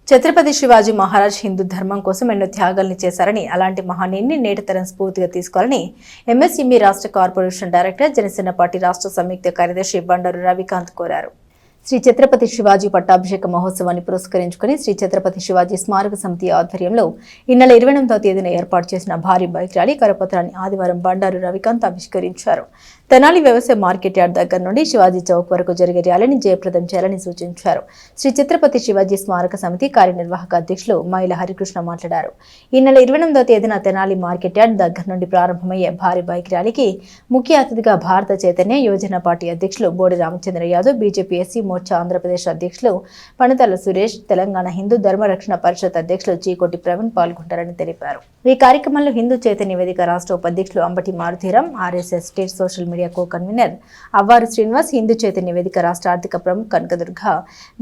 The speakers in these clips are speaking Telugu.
ఛత్రపతి శివాజీ మహారాజ్ హిందూ ధర్మం కోసం ఎన్నో త్యాగాల్ని చేశారని, అలాంటి మహనీయుని నేటి తరం స్ఫూర్తిగా తీసుకోవాలని ఎంఎస్ఎంఈ రాష్ట్ర కార్పొరేషన్ డైరెక్టర్, జనసేన పార్టీ రాష్ట్ర సంయుక్త కార్యదర్శి బండారు రవికాంత్ కోరారు. శ్రీ ఛత్రపతి శివాజీ పట్టాభిషేక మహోత్సవాన్ని పురస్కరించుకుని శ్రీ ఛత్రపతి శివాజీ స్మారక సమితి ఆధ్వర్యంలో ఈ నెల 28వ తేదీన ఏర్పాటు చేసిన భారీ బైక్ ర్యాలీ కరపత్రాన్ని ఆదివారం బండారు రవికాంత్ ఆవిష్కరించారు. తెనాలి వ్యవసాయ మార్కెట్ యార్డ్ దగ్గర నుండి శివాజీ చౌక్ వరకు జరిగే ర్యాలీని జయప్రదం చేయాలని సూచించారు. శ్రీ ఛత్రపతి శివాజీ స్మారక సమితి కార్యనిర్వాహక అధ్యక్షులు మైల హరికృష్ణ మాట్లాడారు. ఈ నెల 28వ తేదీన తెనాలి మార్కెట్ యార్డ్ దగ్గర నుండి ప్రారంభమయ్యే భారీ బైక్ ర్యాలీకి ముఖ్య అతిథిగా భారత చైతన్య యువజన పార్టీ అధ్యక్షులు బోడి రామచంద్ర యాదవ్, బీజేపీ ఎస్సీ మోర్చా ఆంధ్రప్రదేశ్ అధ్యక్షులు పణితల సురేష్, తెలంగాణ హిందూ ధర్మరక్షణ పరిషత్ అధ్యక్షులు చీకోటి ప్రవీణ్ పాల్గొంటారని తెలిపారు. ఈ కార్యక్రమంలో హిందూ చైతన్య వేదిక రాష్ట్ర ఉపాధ్యక్షులు Ambati Maruthiram, RSS state social media co convener Avvaru Srinivas, Hindu Chaitanya Vedika రాష్ట్ర ఆర్థిక ప్రముఖ కనకదుర్గ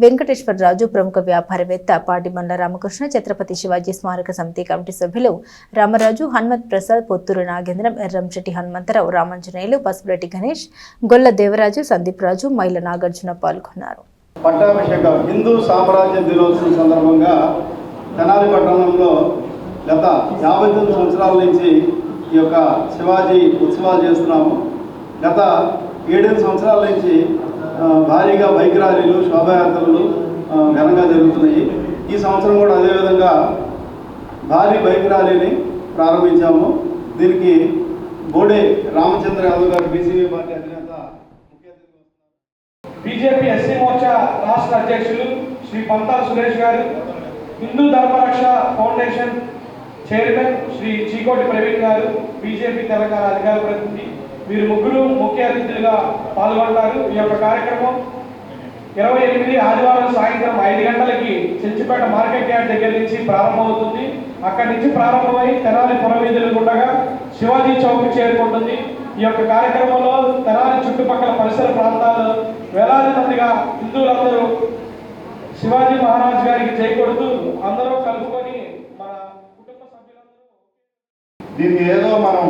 వెంకటేశ్వరరాజు, ప్రముఖ వ్యాపారవేత్త పాటిబండ్ల రామకృష్ణ, ఛత్రపతి శివాజీ స్మారక సమితి కమిటీ సభ్యులు రామరాజు, హనుమత్ ప్రసాద్, పొత్తూరు నాగేంద్రం, ఎర్రంశెట్టి హనుమంతరావు, రామాంజనేయులు, పసుపురెడ్డి గణేష్, గొల్ల దేవరాజు, సందీప్ రాజు, మైల నాగార్జున పాల్గొన్నారు. పట్టాభిషేకం హిందూ సామ్రాజ్య దినోత్సవం సందర్భంగా తెనాలి పట్టణంలో గత 59 సంవత్సరాల నుంచి ఈ యొక్క శివాజీ ఉత్సవాలు చేస్తున్నాము. గత 7 సంవత్సరాల నుంచి భారీగా బైక్ ర్యాలీలు, శోభాయాత్రలు ఘనంగా జరుగుతున్నాయి. ఈ సంవత్సరం కూడా అదేవిధంగా భారీ బైక్ ర్యాలీని ప్రారంభించాము. దీనికి బోడే రామచంద్ర యాదవ్ గారు, బీసీవీ పార్టీ అధినేత, బీజేపీ ఎస్సీ మోర్చా రాష్ట్ర అధ్యక్షులు శ్రీ పణితల సురేష్ గారు, హిందూ ధర్మరక్ష ఫౌండేషన్ చైర్మన్ శ్రీ చీకోటి ప్రవీణ్ గారు, బీజేపీ తెలంగాణ అధికార ప్రతినిధి, వీరు ముగ్గురు ముఖ్య అతిథులుగా పాల్గొంటారు. ఈ యొక్క కార్యక్రమం 28 ఆదివారం సాయంత్రం 5 గంటలకి చెంచిపేట మార్కెట్ యార్డ్ దగ్గర నుంచి ప్రారంభమవుతుంది. అక్కడి నుంచి ప్రారంభమై తెనాలి పురవీధులు గుండగా శివాజీ చౌక్ చేరుకుంటుంది. ఈ యొక్క కార్యక్రమంలో తెనాలి చుట్టుపక్కల పరిసర ప్రాంతాలు వేలాది మందిగా హిందువులందరూ శివాజీ మహారాజ్ గారికి చేకూడుతూ అందరూ కలుపుకొని మన కుటుంబ సభ్యులందరూ దీన్ని ఏదో మనం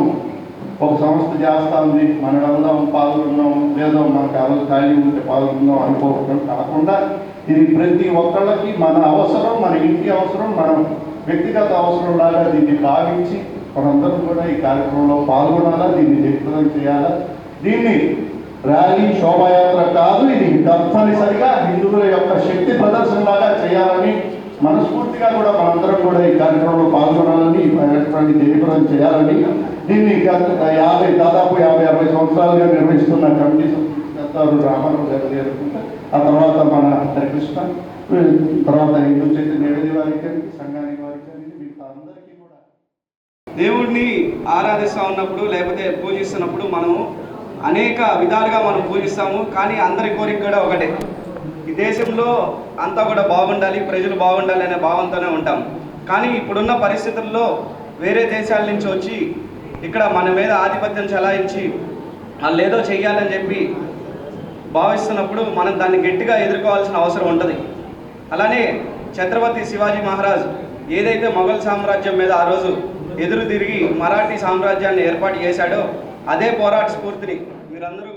ఒక సంస్థ చేస్తుంది, మనం వెళ్దాం పాల్గొన్నాం, లేదో మనకు ఆ రోజు ఖాళీ ఉంటే పాల్గొన్నాం అనుకోవడం కాకుండా ఇది ప్రతి ఒక్కళ్ళకి మన అవసరం, మన ఇంటి అవసరం, మన వ్యక్తిగత అవసరం లాగా దీన్ని భావించి మనందరం కూడా ఈ కార్యక్రమంలో పాల్గొనాలా, దీన్ని జయప్రదం చేయాలా. దీన్ని ర్యాలీ, శోభాయాత్ర కాదు, ఇది తప్పనిసరిగా హిందువుల యొక్క శక్తి ప్రదర్శనలాగా చేయాలని మనస్ఫూర్తిగా కూడా మనందరం కూడా ఈ కార్యక్రమంలో పాల్గొనాలని, ఈ కార్యక్రమాన్ని జయప్రదం చేయాలని దీన్ని దాదాపు 50-60 సంవత్సరాలుగా నిర్వహిస్తున్న కమిటీ సభ్యులు రామారావు గారు చేరుకుంటే, ఆ తర్వాత మన హరికృష్ణ, తర్వాత హిందూ చైతన్య వారికి, సంఘానికి వారికి, మిగతా అందరికీ కూడా దేవుడిని ఆరాధిస్తూ ఉన్నప్పుడు లేకపోతే పూజిస్తున్నప్పుడు మనము అనేక విధాలుగా మనం పూజిస్తాము. కానీ అందరి కోరిక కూడా ఒకటే, ఈ దేశంలో అంతా కూడా బాగుండాలి, ప్రజలు బాగుండాలి అనే భావంతోనే ఉంటాం. కానీ ఇప్పుడున్న పరిస్థితుల్లో వేరే దేశాల నుంచి వచ్చి ఇక్కడ మన మీద ఆధిపత్యం చెలాయించి వాళ్ళు ఏదో చెయ్యాలని చెప్పి భావిస్తున్నప్పుడు మనం దాన్ని గట్టిగా ఎదుర్కోవాల్సిన అవసరం ఉంటుంది. అలానే ఛత్రపతి శివాజీ మహారాజ్ ఏదైతే మొఘల్ సామ్రాజ్యం మీద ఆ రోజు ఎదురు తిరిగి మరాఠీ సామ్రాజ్యాన్ని ఏర్పాటు చేశాడో అదే పోరాట స్ఫూర్తిని మీరందరూ